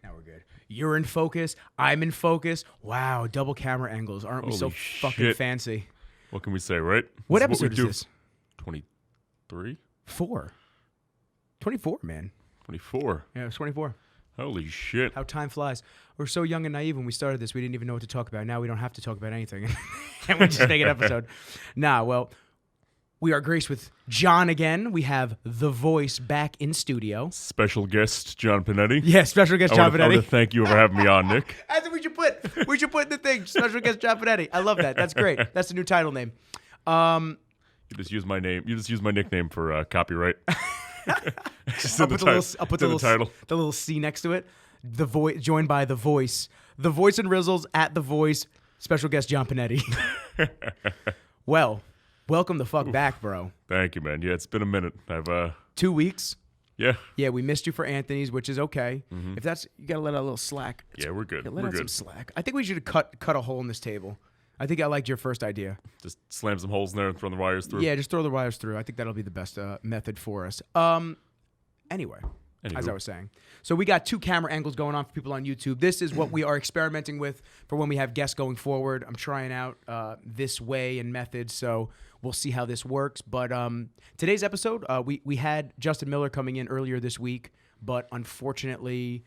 Now we're good. You're in focus. I'm in focus. Wow, double camera angles. Aren't we so Holy fucking shit. fancy? What can we say, right? What This episode we is do. this? 23? 4. 24, man. 24. Yeah, it was 24. Holy shit. How time flies. We're so young and naive when we started this. We didn't even know what to talk about. Now we don't have to talk about anything. And we just make an episode. Well, we are graced with John again. We have The Voice back in studio. Special guest, John Panetti. Yeah, special guest John I want Panetti. to thank you for having me on, Nick. I think we should put in the thing. Special guest John Panetti. I love that. That's great. That's the new title name. You just use my name. You just use my nickname for copyright. I'll put the title. The little C next to it. The Voice, joined by The Voice. The Voice and Rizzles at The Voice. Special guest John Panetti. Well, welcome the fuck back, bro. Thank you, man. Yeah, it's been a minute. I've 2 weeks. Yeah. Yeah, we missed you for Anthony's, which is okay. If that's, you gotta let out a little slack. Yeah, we're good. Yeah, let We're out some good. slack. I think we should cut a hole in this table. I think I liked your first idea. Just slam some holes in there and throw the wires through. Yeah, just throw the wires through. I think that'll be the best method for us. Anyway, as I was saying. So we got 2 camera angles going on for people on YouTube. This is what we are experimenting with for when we have guests going forward. I'm trying out this way and method, so we'll see how this works. But today's episode, we had Justin Miller coming in earlier this week, but unfortunately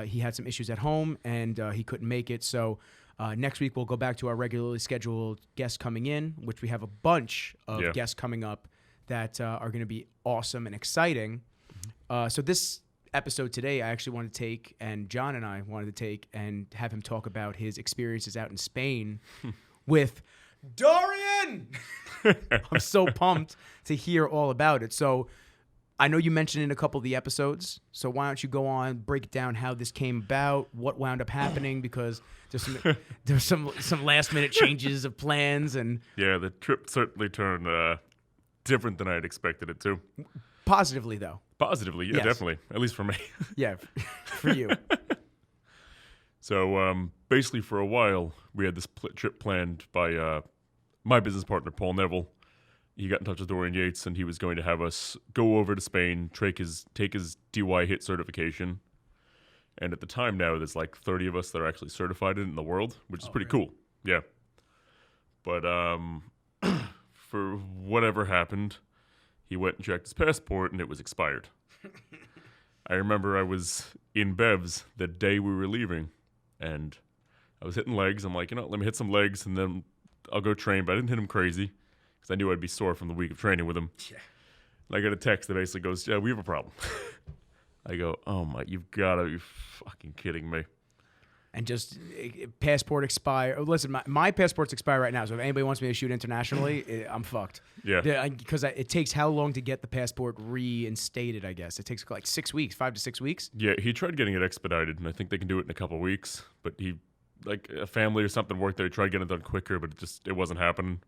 he had some issues at home and he couldn't make it. So next week we'll go back to our regularly scheduled guests coming in, which we have a bunch of guests coming up that are going to be awesome and exciting. So this episode today, I actually wanted to take, and John and I wanted to take and have him talk about his experiences out in Spain with Dorian. I'm so pumped to hear all about it. So I know you mentioned in a couple of the episodes, so why don't you go on, break down how this came about, what wound up happening, because there's some last minute changes of plans and Yeah, the trip certainly turned different than I had expected it to. positively though. Positively, yeah, Yes. Definitely. At least for me. Yeah, for you. So basically, for a while, we had this trip planned by my business partner, Paul Neville. He got in touch with Dorian Yates, and he was going to have us go over to Spain, take his DY HIT certification. And at the time now, there's like 30 of us that are actually certified in the world, which is pretty cool. Yeah. But for whatever happened, he went and checked his passport, and it was expired. I remember I was in Bev's the day we were leaving, and I was hitting legs. I'm like, let me hit some legs, and then I'll go train. But I didn't hit him crazy, because I knew I'd be sore from the week of training with him. Yeah. And I got a text that basically goes, yeah, we have a problem. I go, oh my, you've got to be fucking kidding me. And just passport expire. Listen, my passport's expire right now, so if anybody wants me to shoot internationally, I'm fucked. Yeah. Because it takes how long to get the passport reinstated, I guess? It takes like 6 weeks, 5 to 6 weeks? Yeah, he tried getting it expedited, and I think they can do it in a couple of weeks. But he, like a family or something worked there, he tried getting it done quicker, but it wasn't happening.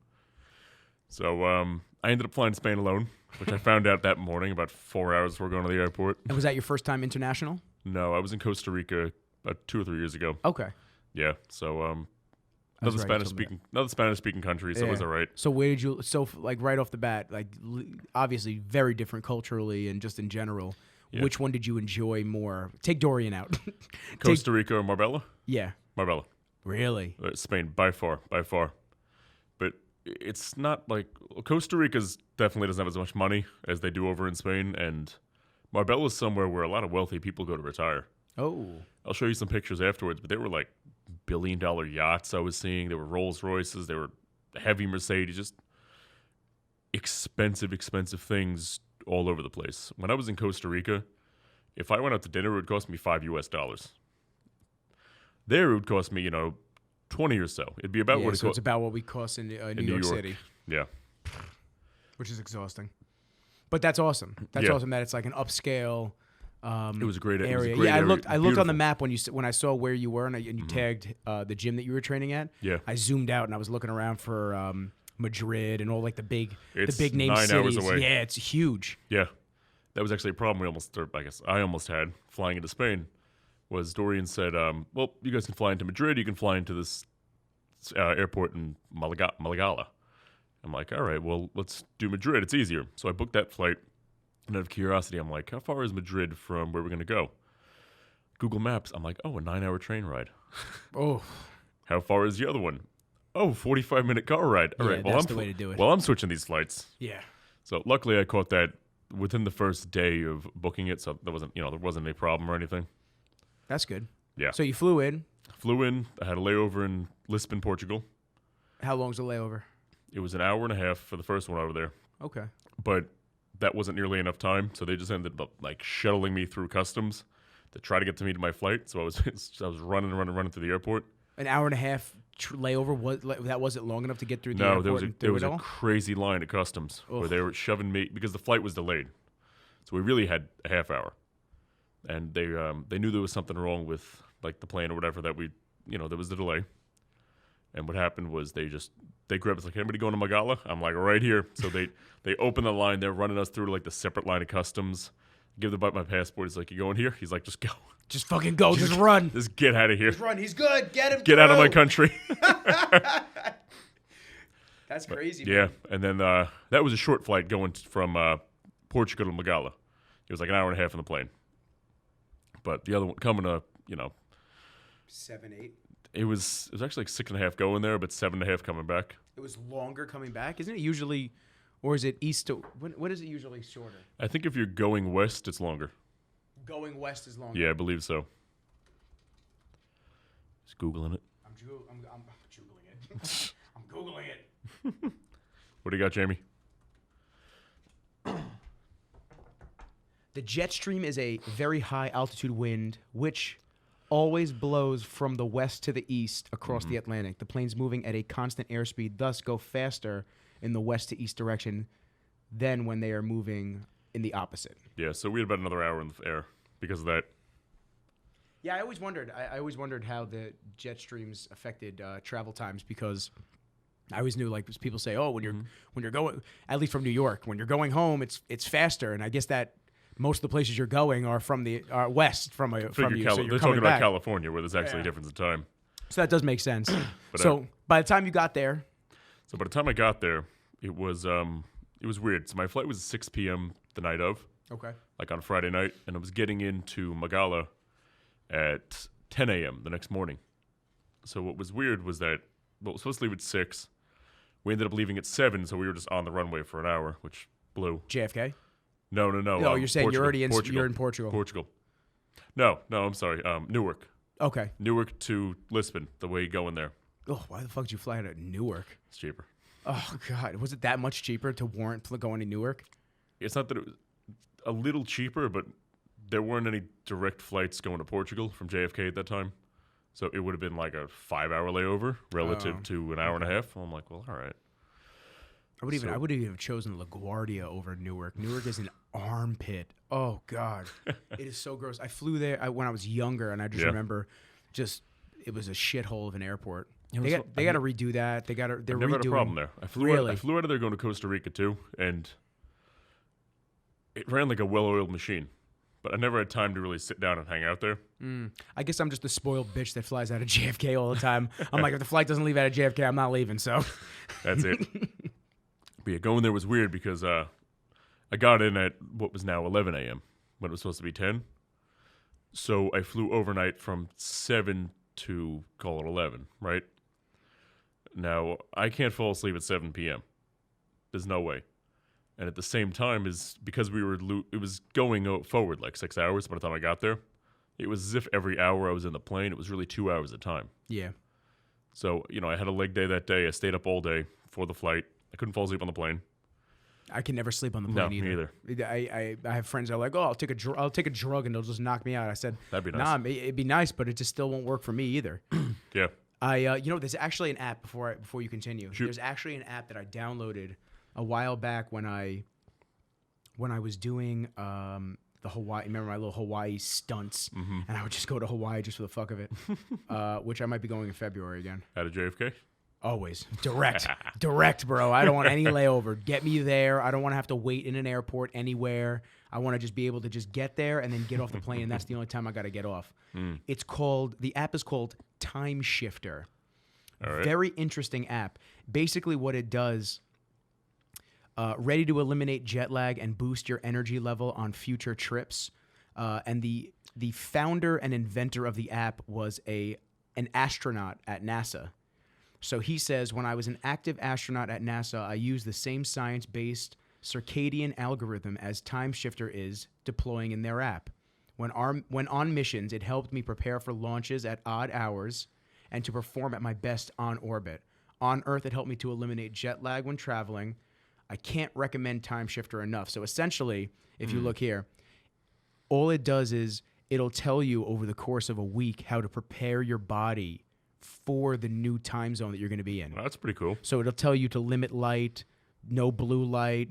So I ended up flying to Spain alone, which I found out that morning about 4 hours before going to the airport. And was that your first time international? No, I was in Costa Rica about 2 or 3 years ago. Okay. Yeah, so was another right, Spanish speaking country, so it was all right. So where did you? So like right off the bat, like obviously very different culturally and just in general. Yeah. Which one did you enjoy more? Take Dorian out. Costa Rica or Marbella? Yeah. Marbella. Really? Spain, by far. But it's not like Costa Rica's definitely doesn't have as much money as they do over in Spain, and Marbella's somewhere where a lot of wealthy people go to retire. Oh. I'll show you some pictures afterwards, but they were like billion-dollar yachts I was seeing. There were Rolls Royces, there were heavy Mercedes, just expensive $5 things all over the place. When I was in Costa Rica, if I went out to dinner, it would cost me $5. There, it would cost me, 20 or so. It'd be about what it so it's about what we cost in New York City. Yeah. Which is exhausting. But that's awesome. That's awesome that it's like an upscale It was a great area. It was a great I area. looked on the Beautiful. map when I saw where you were and you tagged the gym that you were training at. Yeah. I zoomed out and I was looking around for Madrid and all like the big It's name 9 cities. hours away. Yeah, it's huge. Yeah. That was actually a problem I almost had flying into Spain. Was Dorian said, well, you guys can fly into Madrid, you can fly into this airport in Malaga. I'm like, all right, well, let's do Madrid. It's easier. So I booked that flight, and out of curiosity, I'm like, how far is Madrid from where we're going to go? Google Maps. I'm like, oh, a 9-hour train ride. Oh. How far is the other one? Oh, 45-minute car ride. All right, that's the way to do it. Well, I'm switching these flights. Yeah. So luckily I caught that within the first day of booking it, so there wasn't any problem or anything. That's good. Yeah. So you flew in. Flew in. I had a layover in Lisbon, Portugal. How long's the layover? It was an hour and a half for the first one over there. Okay. But that wasn't nearly enough time, so they just ended up like shuttling me through customs to try to get to my flight. So I was running through the airport. An hour and a half layover, that wasn't long enough to get through the No, airport? there was a crazy line at customs where they were shoving me because the flight was delayed. So we really had a half hour. And they knew there was something wrong with like the plane or whatever that there was the delay. And what happened was they grabbed us like, anybody going to Marbella? I'm like, right here. So they open the line. They're running us through like the separate line of customs. Give the butt my passport. He's like, you going here? He's like, just go. Just fucking go. Just run. Just get out of here. Just run. He's good. Get him. Get out of my country. That's crazy. Yeah. Man. And then that was a short flight going from Portugal to Marbella. It was like an hour and a half on the plane. But the other one coming to, 7, 8. It was actually like 6.5 going there, but 7.5 coming back. It was longer coming back, isn't it? Usually, or is it east to? When is it usually shorter? I think if you're going west, it's longer. Going west is longer. Yeah, I believe so. Just googling it. I'm googling it. I'm googling it. What do you got, Jamie? The jet stream is a very high altitude wind, which always blows from the west to the east across the Atlantic. The planes moving at a constant airspeed thus go faster in the west to east direction than when they are moving in the opposite. Yeah, so we had about another hour in the air because of that. Yeah, I always wondered how the jet streams affected travel times, because I always knew, like, people say, oh, when you're going, at least from New York, when you're going home, it's faster, and I guess that most of the places you're going are from the west from you. So you're they're talking about California, where there's actually a difference in time. So that does make sense. But, so by the time you got there, so by the time I got there, it was weird. So my flight was 6 p.m. the night of, okay, like on Friday night, and I was getting into Marbella at 10 a.m. the next morning. So what was weird was that we were supposed to leave at 6. We ended up leaving at 7, so we were just on the runway for an hour, which blew. JFK. No. No, you're saying Portugal. you're already in. Portugal. You're in Portugal. Portugal. No, I'm sorry. Newark. Okay. Newark to Lisbon, the way going there. Oh, why the fuck did you fly out of Newark? It's cheaper. Oh God, was it that much cheaper to warrant going to Newark? It's not that it was a little cheaper, but there weren't any direct flights going to Portugal from JFK at that time. So it would have been like a 5-hour layover relative to an hour and a half. I'm like, well, all right. I would have even chosen LaGuardia over Newark. Newark is an armpit. Oh God, it is so gross. I flew there when I was younger, and I just remember, it was a shithole of an airport. They got to redo that. They're never had a problem there. I flew out of there going to Costa Rica too, and it ran like a well-oiled machine. But I never had time to really sit down and hang out there. I guess I'm just the spoiled bitch that flies out of JFK all the time. I'm like, if the flight doesn't leave out of JFK, I'm not leaving. So that's it. But yeah, going there was weird because I got in at what was now 11 a.m. when it was supposed to be 10. So I flew overnight from 7 to, call it 11, right? Now, I can't fall asleep at 7 p.m. There's no way. And at the same time, because it was going forward like 6 hours by the time I got there. It was as if every hour I was in the plane, it was really 2 hours at a time. Yeah. So, I had a leg day that day. I stayed up all day for the flight. I couldn't fall asleep on the plane. I can never sleep on the plane either. Me either. I have friends that are like, oh, I'll take a drug and they'll just knock me out. I said, that'd be nice. Nah, it'd be nice, but it just still won't work for me either. Yeah. There's actually an app before you continue. Shoot. There's actually an app that I downloaded a while back when I was doing the Hawaii. Remember my little Hawaii stunts, and I would just go to Hawaii just for the fuck of it, which I might be going in February again. Out of JFK. Always. Direct, bro. I don't want any layover. Get me there. I don't want to have to wait in an airport anywhere. I want to just be able to just get there and then get off the plane, and that's the only time I got to get off. The app is called Timeshifter. All right. Very interesting app. Basically what it does, ready to eliminate jet lag and boost your energy level on future trips. and the founder and inventor of the app was an astronaut at NASA. So he says, when I was an active astronaut at NASA, I used the same science-based circadian algorithm as Timeshifter is deploying in their app. When on missions, it helped me prepare for launches at odd hours and to perform at my best on orbit. On Earth, it helped me to eliminate jet lag when traveling. I can't recommend Timeshifter enough. So essentially, if you look here, all it does is it'll tell you over the course of a week how to prepare your body for the new time zone that you're going to be in. Well, that's pretty cool. So it'll tell you to limit light, no blue light,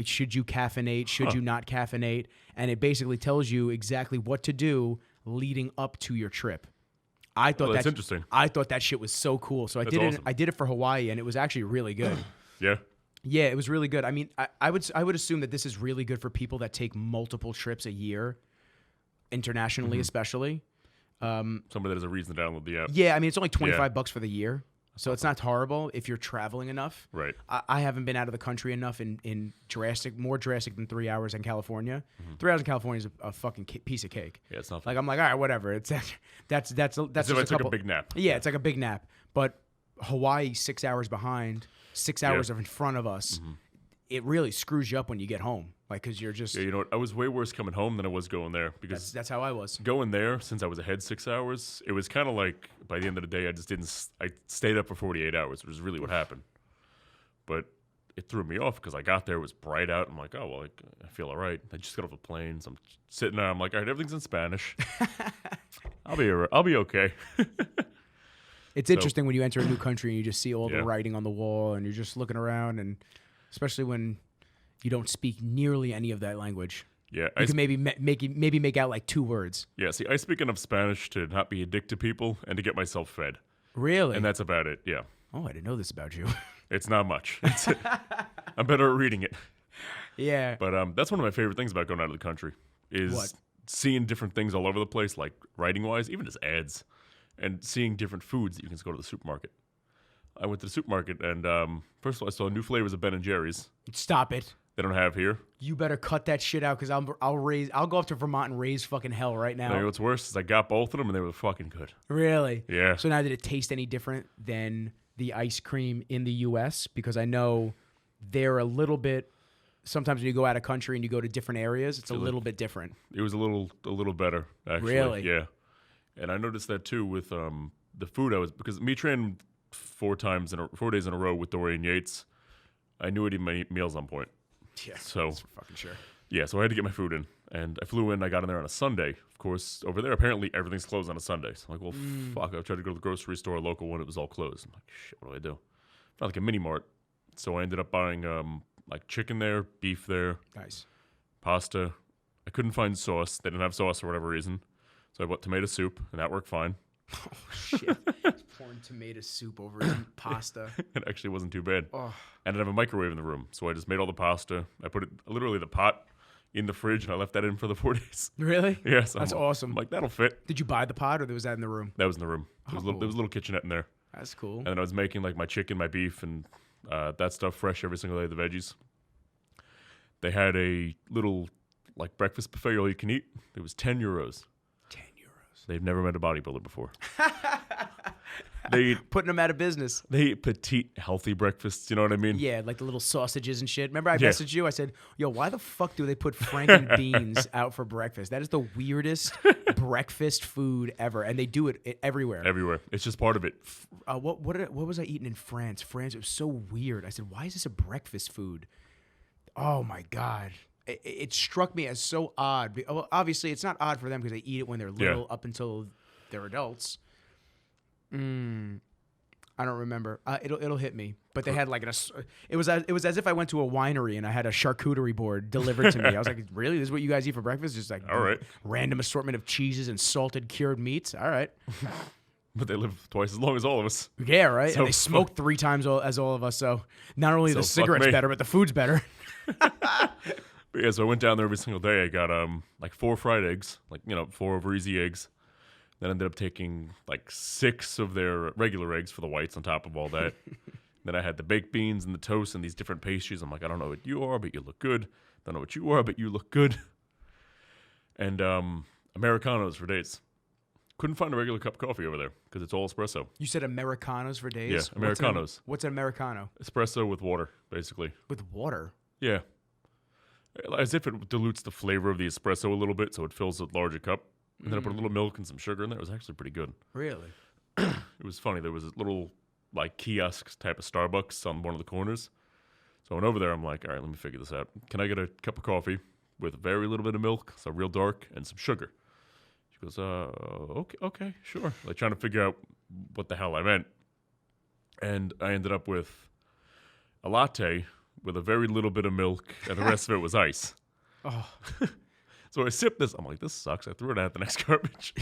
should you caffeinate, should you not caffeinate, and it basically tells you exactly what to do leading up to your trip. I thought that's interesting. I thought that shit was so cool. So I did awesome. it. I did it for Hawaii, and it was actually really good. Yeah. Yeah, it was really good. I mean, I would assume that this is really good for people that take multiple trips a year, internationally especially. Somebody that has a reason to download the app. Yeah, I mean, it's only $25 for the year, so it's not horrible if you're traveling enough. Right. I haven't been out of the country enough in more drastic than 3 hours in California. 3 hours in California is a fucking piece of cake. Yeah, it's not like I'm like, all right, whatever. It's that's if I took a big nap. Yeah, it's like a big nap. But Hawaii, 6 hours behind, 6 hours in front of us. It really screws you up when you get home, like because you're just. Yeah, you know what? I was way worse coming home than I was going there because That's how I was. going there, since I was ahead 6 hours, it was kind of like by the end of the day, I stayed up for 48 hours, which is really what happened. But it threw me off because I got there, it was bright out. I'm like, oh, well, I feel all right. I just got off the plane, so I'm sitting there. I'm like, all right, everything's in Spanish. I'll be okay. It's interesting when you enter a new country and you just see all the writing on the wall and you're just looking around, and especially when you don't speak nearly any of that language. Yeah, you can maybe make out like 2 words. Yeah, see, I speak enough Spanish to not be a dick to people and to get myself fed. Really? And that's about it, yeah. Oh, I didn't know this about you. It's not much. I'm better at reading it. Yeah. But that's one of my favorite things about going out of the country is seeing different things all over the place, like writing-wise, even just ads, and seeing different foods that you can just go to the supermarket. I went to the supermarket, and first of all, I saw new flavors of Ben & Jerry's. Stop it. They don't have here. You better cut that shit out because I'll go up to Vermont and raise fucking hell right now. You know what's worse is I got both of them, and they were fucking good. Really? Yeah. So now, did it taste any different than the ice cream in the U.S.? Because I know they're a little bit. Sometimes when you go out of country and you go to different areas, it's a little bit different. It was a little better, actually. Really? Yeah. And I noticed that too with the food because me training 4 days in a row with Dorian Yates, I knew I'd eat my meals on point. Yeah, so that's for fucking sure. Yeah, so I had to get my food in, and I flew in. I got in there on a Sunday. Of course, over there apparently everything's closed on a Sunday. So I'm like, well, fuck. I tried to go to the grocery store, a local one. It was all closed. I'm like, shit, what do I do? Found like a mini mart. So I ended up buying like chicken there, beef there, Nice. pasta. I couldn't find sauce. They didn't have sauce for whatever reason. So I bought tomato soup, and that worked fine. Oh shit! He's pouring tomato soup over his pasta. It actually wasn't too bad. Oh. I didn't have a microwave in the room, so I just made all the pasta. I put literally the pot in the fridge, and I left that in for the 4 days. Really? Yes. That's awesome. I'm like, that'll fit. Did you buy the pot, or was that in the room? That was in the room. There was a little kitchenette in there. That's cool. And then I was making like my chicken, my beef, and that stuff fresh every single day, the veggies. They had a little like breakfast buffet all you can eat. It was 10 euros. 10 euros. They've never met a bodybuilder before. They eat, Putting them out of business. They eat petite, healthy breakfasts. You know what I mean? Yeah, like the little sausages and shit. Remember I messaged you? I said, yo, why the fuck do they put Franken beans out for breakfast? That is the weirdest breakfast food ever. And they do it everywhere. Everywhere. It's just part of it. What was I eating in France? France, it was so weird. I said, why is this a breakfast food? Oh, my God. It struck me as so odd. Well, obviously, it's not odd for them because they eat it when they're little up until they're adults. I don't remember. It'll hit me. But they had like it was as if I went to a winery and I had a charcuterie board delivered to me. I was like, really? This is what you guys eat for breakfast? Just like all right, random assortment of cheeses and salted cured meats. All right. But they live twice as long as all of us. Yeah, right. So and they smoke 3 times as all of us. So not only the cigarettes better, but the food's better. But yeah, so I went down there every single day. I got like 4 fried eggs, like 4 over easy eggs. Then ended up taking like 6 of their regular eggs for the whites on top of all that. Then I had the baked beans and the toast and these different pastries. I'm like, I don't know what you are, but you look good. Don't know what you are, but you look good. and Americanos for days. Couldn't find a regular cup of coffee over there because it's all espresso. You said Americanos for days? Yeah, Americanos. What's an Americano? Espresso with water, basically. With water? Yeah. As if it dilutes the flavor of the espresso a little bit so it fills a larger cup. And then I put a little milk and some sugar in there. It was actually pretty good. Really? It was funny. There was a little like kiosk type of Starbucks on one of the corners. So I went over there. I'm like, all right, let me figure this out. Can I get a cup of coffee with very little bit of milk, so real dark, and some sugar? She goes, okay, sure. Like trying to figure out what the hell I meant. And I ended up with a latte with a very little bit of milk, and the rest of it was ice. Oh. So I sipped this. I'm like, this sucks. I threw it out the next garbage.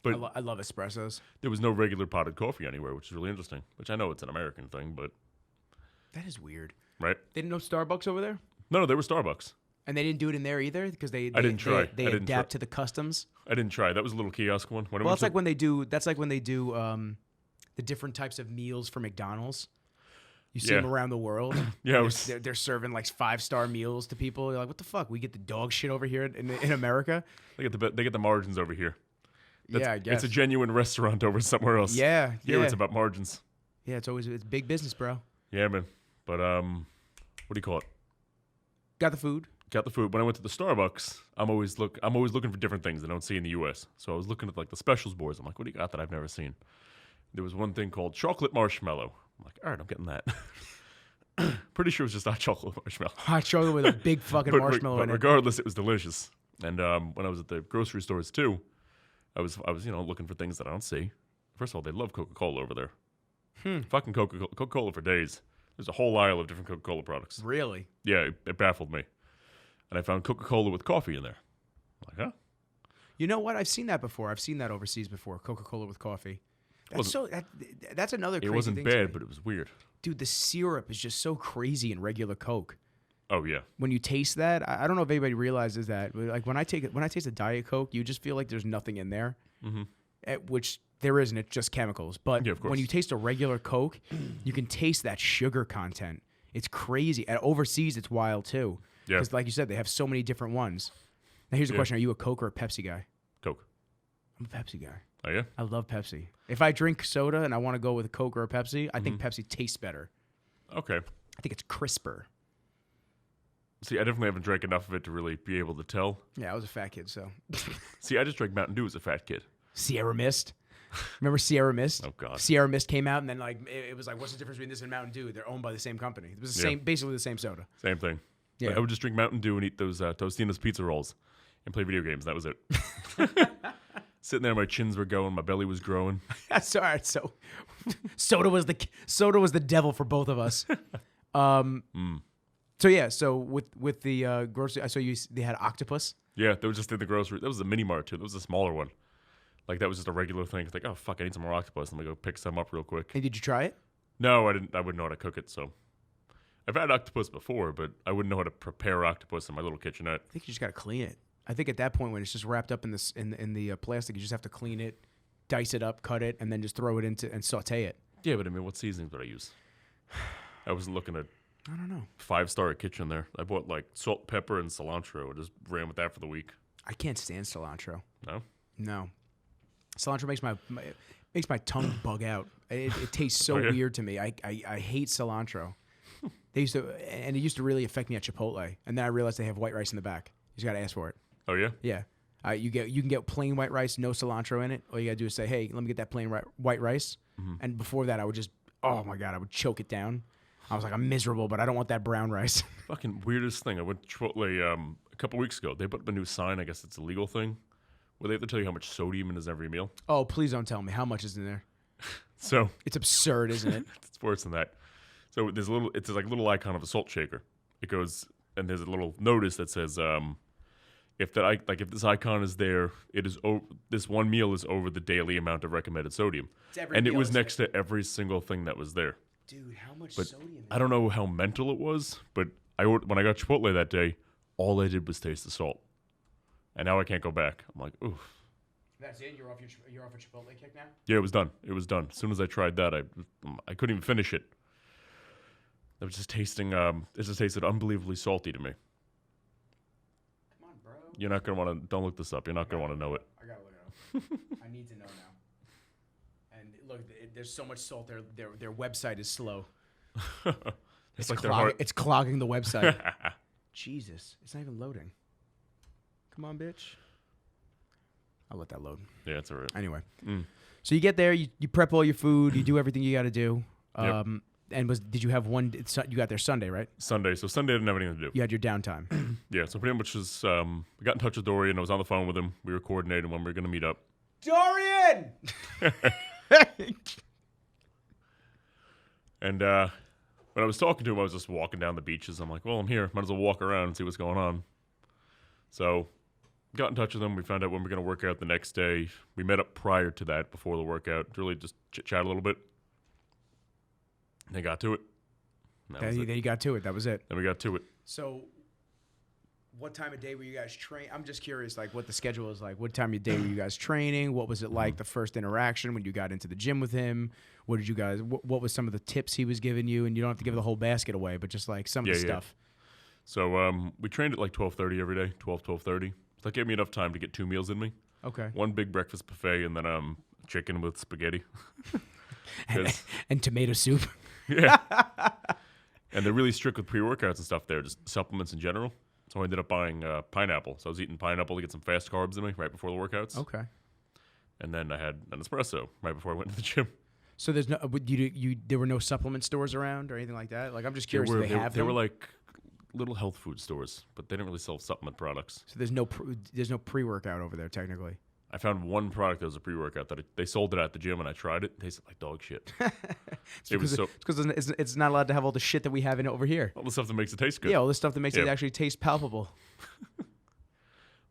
But I love espressos. there was no regular potted coffee anywhere, which is really interesting. Which I know it's an American thing, but That is weird. right? They didn't know Starbucks over there? No, they were Starbucks. And they didn't do it in there either because they I didn't try. They I didn't adapt try. to the customs. I didn't try. That was a little kiosk one. Well, that's like when they do the different types of meals for McDonald's. You see Yeah. them around the world. Yeah, They're serving like 5-star meals to people. You're like, what the fuck? We get the dog shit over here in America. they get the margins over here. Yeah, I guess. It's a genuine restaurant over somewhere else. Yeah, Here yeah. it's about margins. Yeah, it's big business, bro. Yeah, man. But what do you call it? Got the food. Got the food. When I went to the Starbucks, I'm always looking for different things I don't see in the U.S. So I was looking at like the specials boards. I'm like, what do you got that I've never seen? There was one thing called chocolate marshmallow. I'm like, all right, I'm getting that. Pretty sure it was just hot chocolate marshmallow. Hot chocolate with a big fucking marshmallow but in it. regardless, it was delicious. And when I was at the grocery stores too, I was looking for things that I don't see. First of all, they love Coca-Cola over there. Fucking Coca-Cola for days. There's a whole aisle of different Coca-Cola products. Really? Yeah, it baffled me. And I found Coca-Cola with coffee in there. I'm like, huh? You know what? I've seen that before. I've seen that overseas before. Coca-Cola with coffee. That's another crazy It wasn't thing to me. bad, but it was weird. Dude, the syrup is just so crazy in regular Coke. Oh yeah. When you taste that, I don't know if anybody realizes that. But like when I taste a Diet Coke, you just feel like there's nothing in there, which there isn't. It's just chemicals. But Yeah, of course. when you taste a regular Coke, you can taste that sugar content. It's crazy. And overseas, it's wild too. Yeah. Because like you said, they have so many different ones. Now here's the Yeah. question: are you a Coke or a Pepsi guy? Coke. I'm a Pepsi guy. Oh yeah. I love Pepsi. If I drink soda and I want to go with a Coke or a Pepsi, I think Pepsi tastes better. Okay. I think it's crisper. See, I definitely haven't drank enough of it to really be able to tell. Yeah, I was a fat kid, so. See, I just drank Mountain Dew as a fat kid. Sierra Mist. Remember Sierra Mist? Oh, God. Sierra Mist came out, and then like it was like, what's the difference between this and Mountain Dew? They're owned by the same company. It was the same, basically the same soda. Same thing. Yeah. Like, I would just drink Mountain Dew and eat those Tostina's pizza rolls and play video games. That was it. Sitting there, my chins were going, my belly was growing. That's all right. So, soda was the devil for both of us. So yeah, so with the grocery, they had octopus. Yeah, they were just in the grocery. That was a mini mart too. That was a smaller one. Like that was just a regular thing. It's like, oh fuck, I need some more octopus. I'm gonna go pick some up real quick. Hey, did you try it? No, I didn't. I wouldn't know how to cook it. So I've had octopus before, but I wouldn't know how to prepare octopus in my little kitchenette. I think you just gotta clean it. I think at that point when it's just wrapped up in this in the plastic, you just have to clean it, dice it up, cut it, and then just throw it into and saute it. Yeah, but I mean, what seasonings would I use? I wasn't looking at I don't know. 5-star kitchen there. I bought like salt, pepper, and cilantro. I just ran with that for the week. I can't stand cilantro. No? No, cilantro makes my tongue bug out. It tastes so Oh, yeah? weird to me. I hate cilantro. It used to really affect me at Chipotle, and then I realized they have white rice in the back. You just gotta ask for it. Oh, yeah? Yeah, you can get plain white rice, no cilantro in it. All you gotta do is say, "Hey, let me get that plain white rice." And before that, I would just, oh my god, I would choke it down. I was like, I'm miserable, but I don't want that brown rice. Fucking weirdest thing. I went to Chipotle a couple weeks ago. They put up a new sign. I guess it's a legal thing where they have to tell you how much sodium is in every meal. Oh, please don't tell me how much is in there. So It's absurd, isn't it? it's worse than that. So it's like a little icon of a salt shaker. It goes, and there's a little notice that says, if this icon is there, this one meal is over the daily amount of recommended sodium. And it was next to every single thing that was there. Dude, how much But sodium? I don't know how mental it was, but when I got Chipotle that day, all I did was taste the salt. And now I can't go back. I'm like, oof. That's it? You're off a Chipotle kick now? Yeah, it was done. It was done. As soon as I tried that, I couldn't even finish it. It just tasted unbelievably salty to me. Come on, bro. You're not gonna want to. Don't look this up. You're not gonna want to know it. I gotta look it up. I need to know now. And look, there's so much salt. Their website is slow. It's like their heart. It's clogging the website. Jesus, it's not even loading. Come on, bitch. I'll let that load. Yeah, it's all right. Anyway, so you get there, you prep all your food, you do everything you got to do. Yep. And did you have one? You got there Sunday, right? Sunday. So Sunday I didn't have anything to do. You had your downtime. Yeah. So pretty much just we got in touch with Dorian. I was on the phone with him. We were coordinating when we were gonna meet up. Dorian. And when I was talking to him, I was just walking down the beaches. I'm like, well, I'm here. Might as well walk around and see what's going on. So got in touch with him. We found out when we were going to work out the next day. We met up prior to that, before the workout, to really just chit-chat a little bit. And they got to it. Then you got to it. That was it. Then we got to it. So what time of day were you guys training? I'm just curious, like, what the schedule was like. What time of day were you guys training? What was it like the first interaction when you got into the gym with him? What did you guys? What was some of the tips he was giving you? And you don't have to give the whole basket away, but just like some of the stuff. So we trained at like 12:30 every day, 12:30. So that gave me enough time to get 2 meals in me. Okay. One big breakfast buffet and then chicken with spaghetti. and tomato soup. Yeah. And they're really strict with pre-workouts and stuff there, just supplements in general. So I ended up buying pineapple. So I was eating pineapple to get some fast carbs in me right before the workouts. Okay. And then I had an espresso right before I went to the gym. So there's no there were no supplement stores around or anything like that? Like, I'm just curious, do they have them? They were like little health food stores, but they didn't really sell supplement products. So there's no pre-workout over there technically. I found one product that was a pre-workout that they sold it at the gym, and I tried it. It tasted like dog shit. It's because it's not allowed to have all the shit that we have in it over here. All the stuff that makes it taste good. Yeah, all the stuff that makes it actually taste palpable.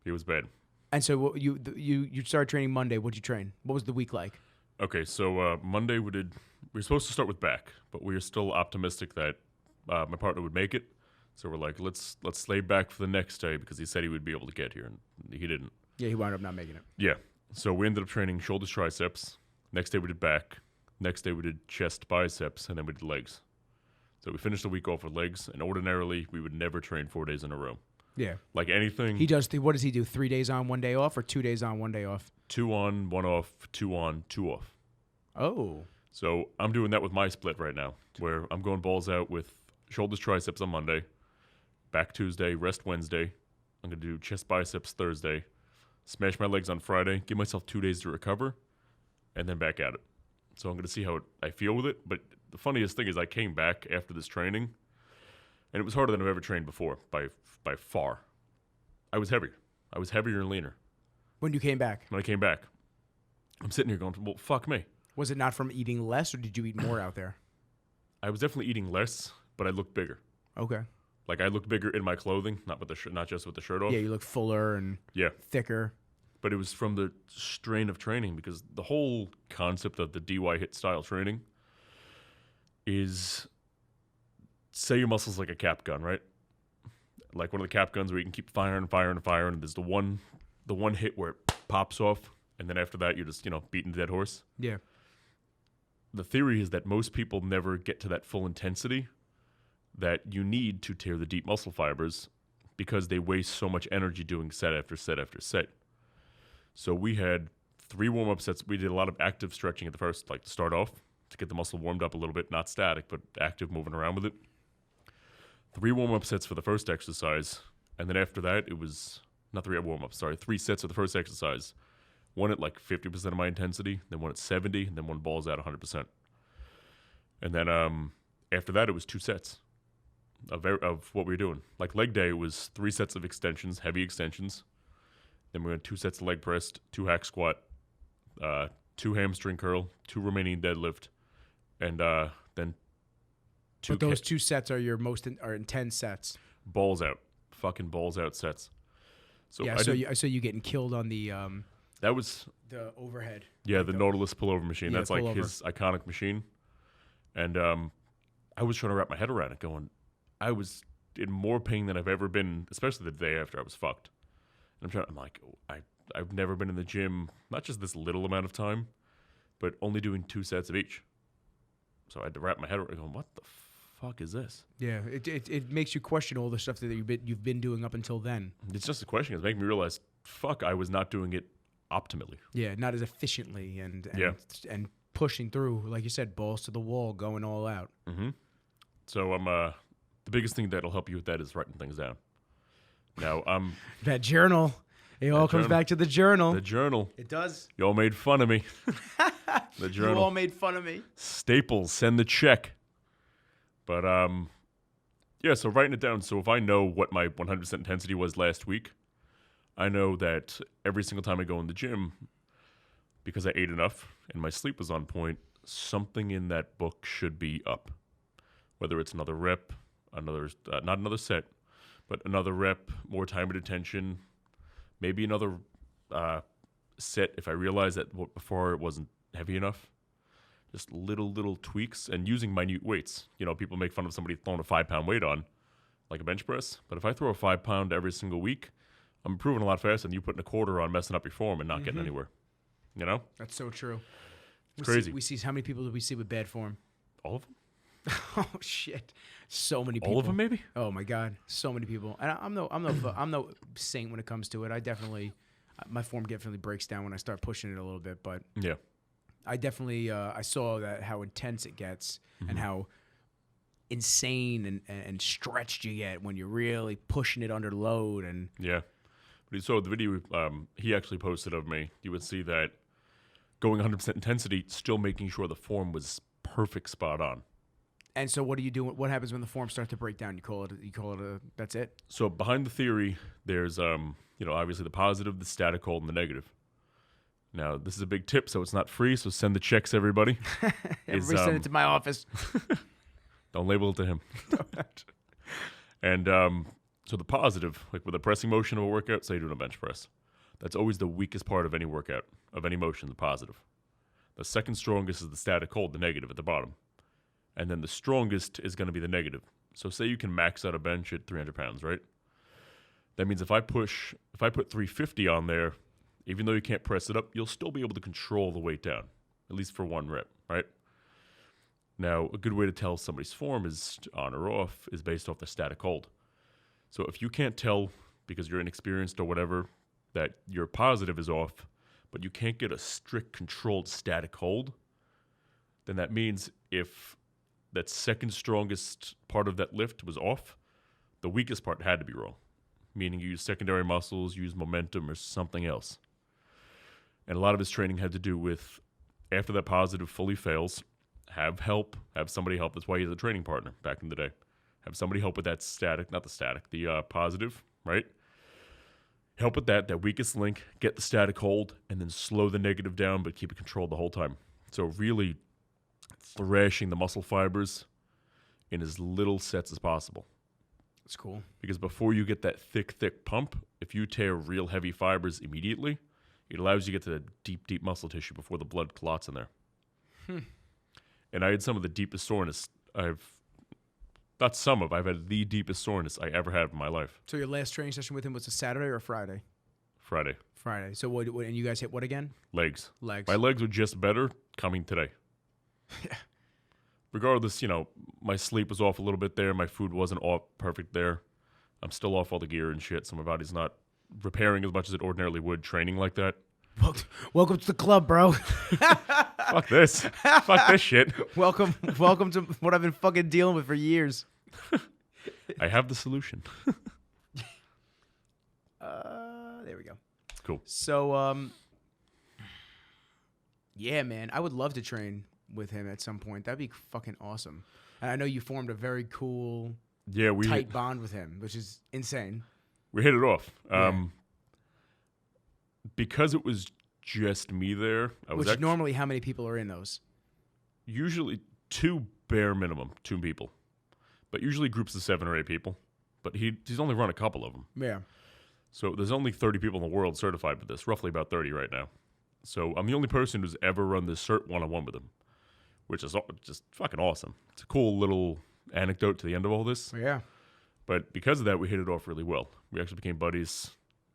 It was bad. And so you started training Monday. What'd you train? What was the week like? Okay, so Monday we were supposed to start with back, but we were still optimistic that my partner would make it. So we're like, let's lay back for the next day because he said he would be able to get here, and he didn't. Yeah, he wound up not making it. Yeah. So we ended up training shoulders, triceps. Next day we did back. Next day we did chest, biceps, and then we did legs. So we finished the week off with legs, and ordinarily we would never train 4 days in a row. Yeah. Like anything. He does. What does he do? 3 days on, 1 day off, or 2 days on, 1 day off? 2 on, 1 off, 2 on, 2 off. Oh. So I'm doing that with my split right now, where I'm going balls out with shoulders, triceps on Monday, back Tuesday, rest Wednesday. I'm going to do chest, biceps Thursday, smash my legs on Friday, give myself 2 days to recover, and then back at it. So I'm going to see how I feel with it. But the funniest thing is I came back after this training, and it was harder than I've ever trained before, by far. I was heavier. I was heavier and leaner. When you came back? When I came back. I'm sitting here going, well, fuck me. Was it not from eating less, or did you eat more out there? I was definitely eating less, but I looked bigger. Okay. Like, I looked bigger in my clothing, not just with the shirt off. Yeah, you look fuller and thicker. But it was from the strain of training, because the whole concept of the DY HIIT style training is, say your muscle's like a cap gun, right? Like one of the cap guns where you can keep firing, and there's the one hit where it pops off, and then after that you're just, beating the dead horse. Yeah. The theory is that most people never get to that full intensity that you need to tear the deep muscle fibers, because they waste so much energy doing set after set after set. So we had 3 warm-up sets. We did a lot of active stretching at the first, like to start off, to get the muscle warmed up a little bit, not static, but active, moving around with it. 3 warm-up sets for the first exercise, and then after that, it was not 3 warm-ups, sorry, 3 sets of the first exercise. One at like 50% of my intensity, then one at 70, and then one balls out 100%. And then after that, it was 2 sets of what we were doing. Like leg day was 3 sets of extensions, heavy extensions. Then we went 2 sets of leg press, 2 hack squat, 2 hamstring curl, 2 remaining deadlift, and then 2. But those 2 sets are your most intense sets. Balls out, fucking balls out sets. So yeah, I saw you getting killed on the that was the overhead. Yeah, the Nautilus pullover machine. Yeah, that's like his iconic machine. And I was trying to wrap my head around it, going, I was in more pain than I've ever been, especially the day after I was fucked. And I'm like, I've never been in the gym, not just this little amount of time, but only doing 2 sets of each. So I had to wrap my head around, going, what the fuck is this? Yeah, it makes you question all the stuff that you've been doing up until then. It's just a question. It's making me realize, fuck, I was not doing it optimally. Yeah, not as efficiently and pushing through, like you said, balls to the wall, going all out. Mm-hmm. So the biggest thing that'll help you with that is writing things down. Now, that journal. It all comes back to the journal. The journal. It does. You all made fun of me. The journal. You all made fun of me. Staples, send the check. But, yeah, so writing it down. So if I know what my 100% intensity was last week, I know that every single time I go in the gym, because I ate enough and my sleep was on point, something in that book should be up. Whether it's another rep, not another set, but another rep, more time and attention, maybe another set if I realize that before it wasn't heavy enough. Just little tweaks and using minute weights. You know, people make fun of somebody throwing a 5-pound weight on, like a bench press. But if I throw a 5-pound every single week, I'm improving a lot faster than you putting a quarter on, messing up your form and not getting anywhere. You know? That's so true. It's crazy. We see how many people do we see with bad form? All of them? Oh shit! So many people. All of them, maybe? Oh my god, so many people. And I'm no saint when it comes to it. I definitely, my form definitely breaks down when I start pushing it a little bit. But yeah, I definitely I saw that how intense it gets and how insane and stretched you get when you're really pushing it under load. And yeah, but you saw the video he actually posted of me. You would see that going 100% intensity, still making sure the form was perfect, spot on. And so what do you do? What happens when the form starts to break down? You call it a that's it? So behind the theory, there's, obviously the positive, the static hold, and the negative. Now, this is a big tip, so it's not free, so send the checks, everybody. Everybody send it to my office. Don't label it to him. And so the positive, like with a pressing motion of a workout, say you're doing a bench press, that's always the weakest part of any workout, of any motion, the positive. The second strongest is the static hold, the negative at the bottom. And then the strongest is going to be the negative. So say you can max out a bench at 300 pounds, right? That means if I put 350 on there, even though you can't press it up, you'll still be able to control the weight down, at least for one rep, right? Now, a good way to tell if somebody's form is on or off is based off the static hold. So if you can't tell because you're inexperienced or whatever that your positive is off, but you can't get a strict controlled static hold, then that means if that second strongest part of that lift was off, the weakest part had to be wrong, meaning you use secondary muscles, use momentum, or something else. And a lot of his training had to do with, after that positive fully fails, have help, have somebody help. That's why he's a training partner back in the day. Have somebody help with that the positive, right? Help with that weakest link, get the static hold, and then slow the negative down, but keep it controlled the whole time. So really thrashing the muscle fibers in as little sets as possible. That's cool. Because before you get that thick pump, if you tear real heavy fibers immediately, it allows you to get to the deep muscle tissue before the blood clots in there. And I had some of the deepest soreness I've had the deepest soreness I ever had in my life. So your last training session with him was a Saturday or a Friday? Friday. So what and you guys hit what again? Legs. Legs. My legs were just better coming today. Yeah. Regardless, my sleep was off a little bit there. My food wasn't all perfect there. I'm still off all the gear and shit, so my body's not repairing as much as it ordinarily would training like that. Welcome to the club, bro. Fuck this. Fuck this shit. Welcome to what I've been fucking dealing with for years. I have the solution. There we go. Cool. So, yeah, man, I would love to train with him at some point. That'd be fucking awesome. And I know you formed a very cool, tight bond with him, which is insane. We hit it off. Because it was just me there. Normally how many people are in those? Usually 2 bare minimum, 2 people. But usually groups of 7 or 8 people. But he's only run a couple of them. Yeah. So there's only 30 people in the world certified with this, roughly about 30 right now. So I'm the only person who's ever run this cert one-on-one with him, which is just fucking awesome. It's a cool little anecdote to the end of all this. Yeah. But because of that, we hit it off really well. We actually became buddies,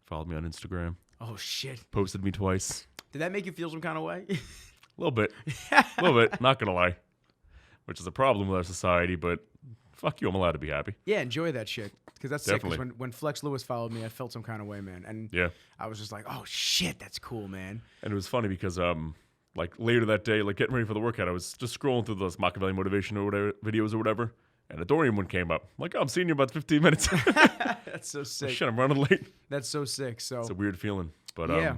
followed me on Instagram. Oh, shit. Posted me twice. Did that make you feel some kind of way? A little bit. A little bit, not going to lie. Which is a problem with our society, but fuck you, I'm allowed to be happy. Yeah, enjoy that shit. Because that's sick. Definitely. Because when Flex Lewis followed me, I felt some kind of way, man. And Yeah. I was just like, oh, shit, that's cool, man. And it was funny because, like, later that day, like, getting ready for the workout, I was just scrolling through those Machiavelli motivation or whatever, videos or whatever, and a Dorian one came up. I'm like, oh, I'm seeing you in about 15 minutes. That's so sick. Shit, I'm running late. That's so sick. So It's a weird feeling. But, yeah.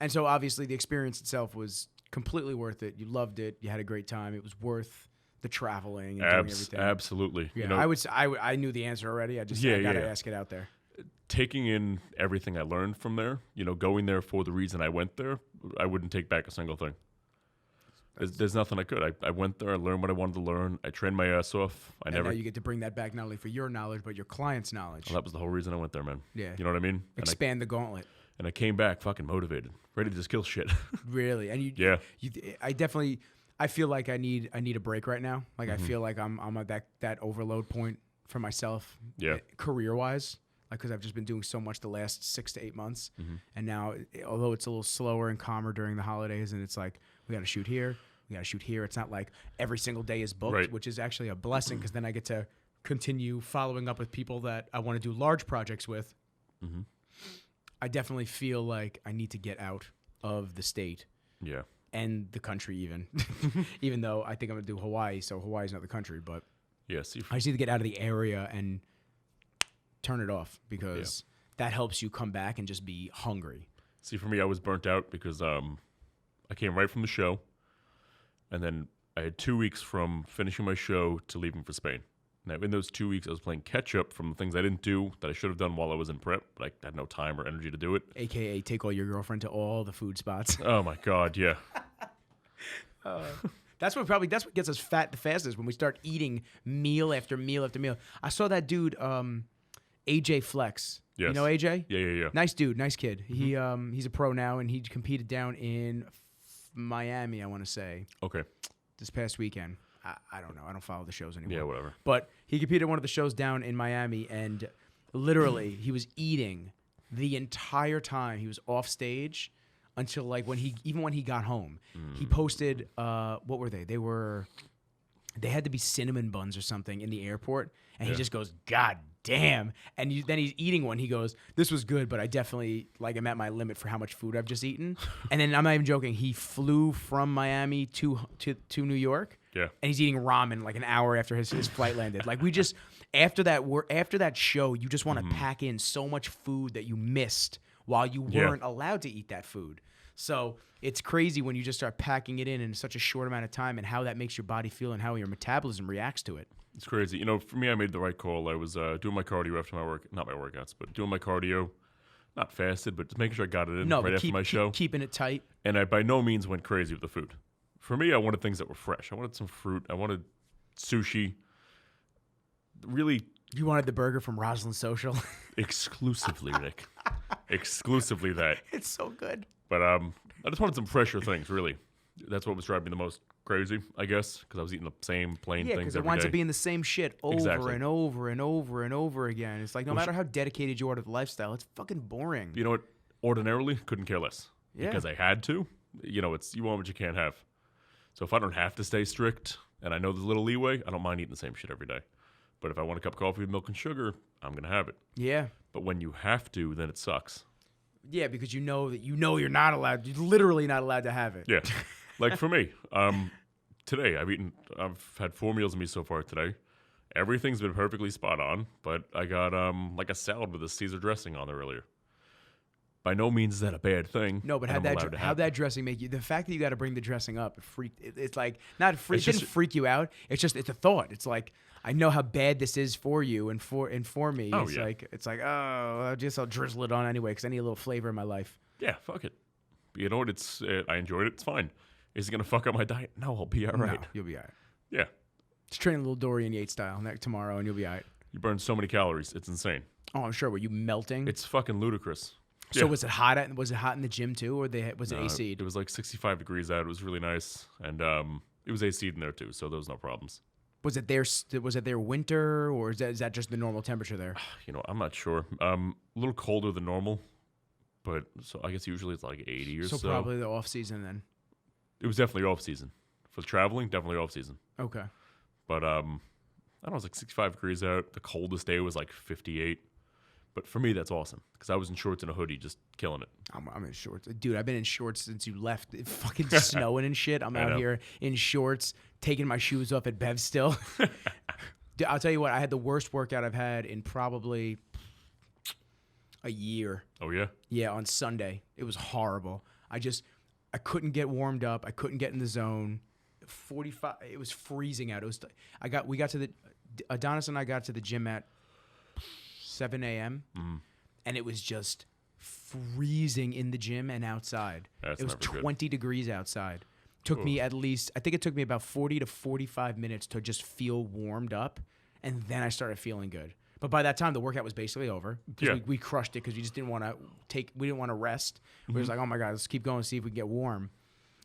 And so, obviously, the experience itself was completely worth it. You loved it. You had a great time. It was worth the traveling and doing everything. Absolutely. Yeah, You know, I knew the answer already. I got to ask it out there. taking in everything I learned from there, you know, going there for the reason I went there, I wouldn't take back a single thing. There's nothing I could. I went there, I learned what I wanted to learn, I trained my ass off. Now you get to bring that back not only for your knowledge, but your client's knowledge. Well, that was the whole reason I went there, man. Yeah. You know what I mean? Expand the gauntlet. And I came back fucking motivated, ready to just kill shit. Really? And I feel like I need a break right now. Like I feel like I'm at that overload point for myself. Yeah. Career wise. Like, because I've just been doing so much the last 6 to 8 months. And now, although it's a little slower and calmer during the holidays, and it's like, we got to shoot here, we got to shoot here. It's not like every single day is booked, Right. which is actually a blessing, because then I get to continue following up with people that I want to do large projects with. I definitely feel like I need to get out of the state. Yeah. And the country even. Even though I think I'm going to do Hawaii, so Hawaii's not the country, but Yeah, see, I just need to get out of the area and turn it off, because that helps you come back and just be hungry. See, for me, I was burnt out because I came right from the show, and then I had 2 weeks from finishing my show to leaving for Spain. Now, in those 2 weeks, I was playing catch up from the things I didn't do that I should have done while I was in prep, but I had no time or energy to do it. AKA take all your girlfriend to all the food spots. Oh my God, yeah. That's what gets us fat the fastest, when we start eating meal after meal after meal. I saw that dude, AJ Flex. Yes. You know AJ? Yeah. Nice dude, nice kid. He's a pro now, and he competed down in Miami, I want to say, Okay. this past weekend. I don't know. I don't follow the shows anymore. Yeah, whatever. But he competed in one of the shows down in Miami, and literally he was eating the entire time he was off stage until like when he got home. He posted what were they? They had to be cinnamon buns or something in the airport, and he just goes, God damn. And then he's eating one. He goes, this was good, but I definitely am at my limit for how much food I've just eaten. And then I'm not even joking. He flew from Miami to New York. Yeah. And he's eating ramen like an hour after his flight landed. Like, we just after that show, you just want to pack in so much food that you missed while you weren't allowed to eat that food. So it's crazy when you just start packing it in such a short amount of time, and how that makes your body feel and how your metabolism reacts to it. It's crazy. You know, for me, I made the right call. I was doing my cardio after not my workouts, but doing my cardio, not fasted, but just making sure I got it in right after my show. Keeping it tight. And I by no means went crazy with the food. For me, I wanted things that were fresh. I wanted some fruit. I wanted sushi. Really, You wanted the burger from Roslyn Social. exclusively, Nick. Exclusively that. It's so good. But I just wanted some fresher things, really. That's what was driving me the most crazy, I guess, because I was eating the same plain Yeah, things because it every winds day. up being the same shit over Exactly. and over and over and over again. It's like, no matter how dedicated you are to the lifestyle, it's fucking boring. You know what? Ordinarily, couldn't care less. Yeah. Because I had to. You know, you want what you can't have. So if I don't have to stay strict, and I know there's a little leeway, I don't mind eating the same shit every day. But if I want a cup of coffee with milk and sugar, I'm going to have it. Yeah. But when you have to, then it sucks. Yeah, because you know you're not allowed. You're literally not allowed to have it. Yeah. Like for me, today I've had 4 meals of me so far today. Everything's been perfectly spot on, but I got like a salad with a Caesar dressing on there earlier. By no means is that a bad thing. No, but how that dressing make you? The fact that you got to bring the dressing up, it's like not freak. It didn't freak you out. It's a thought. It's like, I know how bad this is for you and for me. Oh, It's like I'll drizzle it on anyway because I need a little flavor in my life. Yeah, fuck it. You know what? I enjoyed it. It's fine. Is it gonna fuck up my diet? No, I'll be all right. No, you'll be all right. Yeah. Just train a little Dorian Yates style tomorrow, and you'll be all right. You burn so many calories. It's insane. Oh, I'm sure. Were you melting? It's fucking ludicrous. So Yeah. was it hot? Was it hot in the gym too, or was it AC'd? It was like 65 degrees out. It was really nice, and it was AC'd in there too, so there was no problems. Was it their winter, or is that just the normal temperature there? You know, I'm not sure. A little colder than normal, but so I guess usually it's like 80 or so. So probably the off season then. It was definitely off season for traveling. Definitely off season, Okay. but don't know, it was like 65 degrees out. The coldest day was like 58. But for me, that's awesome because I was in shorts and a hoodie, just killing it. I'm in shorts. Dude, I've been in shorts since you left. It's fucking snowing and shit. I'm out here in shorts, taking my shoes off at Bev still. Dude, I'll tell you what, I had the worst workout I've had in probably a year. Oh, yeah? Yeah, on Sunday. It was horrible. I couldn't get warmed up. I couldn't get in the zone. 45. It was freezing out. Adonis and I got to the gym at 7 a.m. And it was just freezing in the gym and outside. That's it was never 20 degrees outside. Took me at least, I think it took me about 40 to 45 minutes to just feel warmed up, and then I started feeling good. But by that time, the workout was basically over because we crushed it because we just didn't want to rest. We were just like, oh my God, let's keep going, see if we can get warm.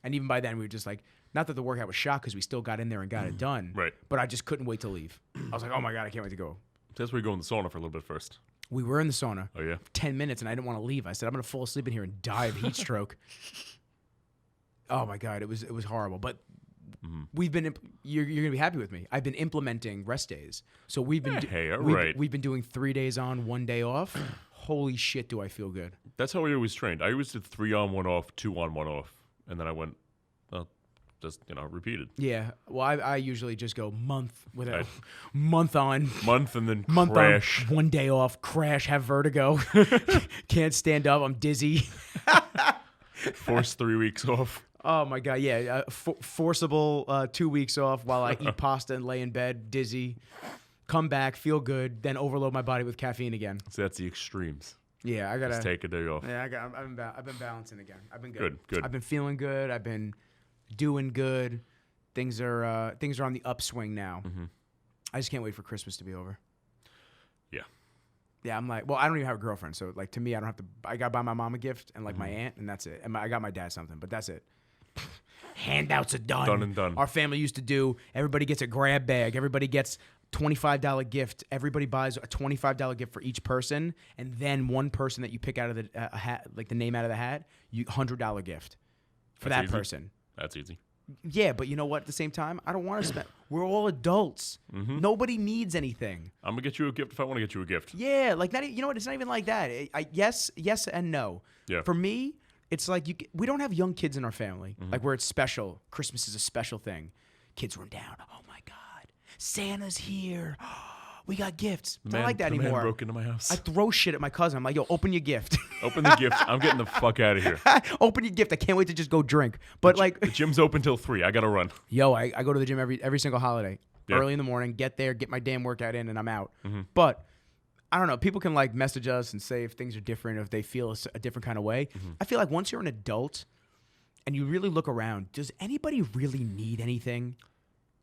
And even by then, we were just like, not that the workout was shot because we still got in there and got it done. Right. But I just couldn't wait to leave. I was like, oh my God, I can't wait to go. That's where you go in the sauna for a little bit first. We were in the sauna. Oh, yeah? 10 minutes, and I didn't want to leave. I said, I'm going to fall asleep in here and die of heat stroke. Oh, my God. It was horrible. But you're going to be happy with me. I've been implementing rest days. So we've been we've been doing 3 days on, 1 day off. Holy shit, do I feel good. That's how we always trained. I always did 3 on, 1 off, 2 on, 1 off. And then I went, repeated. Yeah. Well, I usually just go month on. Month and then month crash. On, 1 day off, crash, have vertigo. Can't stand up. I'm dizzy. Force 3 weeks off. Oh, my God. Yeah. Forcible 2 weeks off while I eat pasta and lay in bed, dizzy. Come back, feel good, then overload my body with caffeine again. So that's the extremes. Yeah, I got to take a day off. Yeah, I've been balancing again. I've been good. Good. I've been feeling good. I've been doing good. Things are on the upswing now. I just can't wait for Christmas to be over. Yeah, I'm like, well, I don't even have a girlfriend, so like to me, I don't have to. I got to buy my mom a gift and like my aunt, and that's it. And I got my dad something, but that's it. Handouts are done. Done and done. Our family used to do. Everybody gets a grab bag. Everybody gets $25 gift. Everybody buys a $25 gift for each person, and then one person that you pick out of the hat, like the name out of the hat, $100 gift for that person. That's easy. Yeah, but you know what? At the same time, I don't want to spend. We're all adults. Nobody needs anything. I'm gonna get you a gift if I want to get you a gift. Yeah, like you know what? It's not even like that. Yes and no. Yeah. For me, it's like we don't have young kids in our family. Like where it's special. Christmas is a special thing. Kids run down. Oh my God, Santa's here. We got gifts. It's not like that anymore. Man broke into my house. I throw shit at my cousin. I'm like, yo, open your gift. Open the gift. I'm getting the fuck out of here. Open your gift. I can't wait to just go drink. But the gym's open till 3. I gotta run. Yo, I go to the gym every single holiday. Yeah. Early in the morning, get there, get my damn workout in, and I'm out. But I don't know. People can like message us and say if things are different, if they feel a different kind of way. I feel like once you're an adult and you really look around, does anybody really need anything?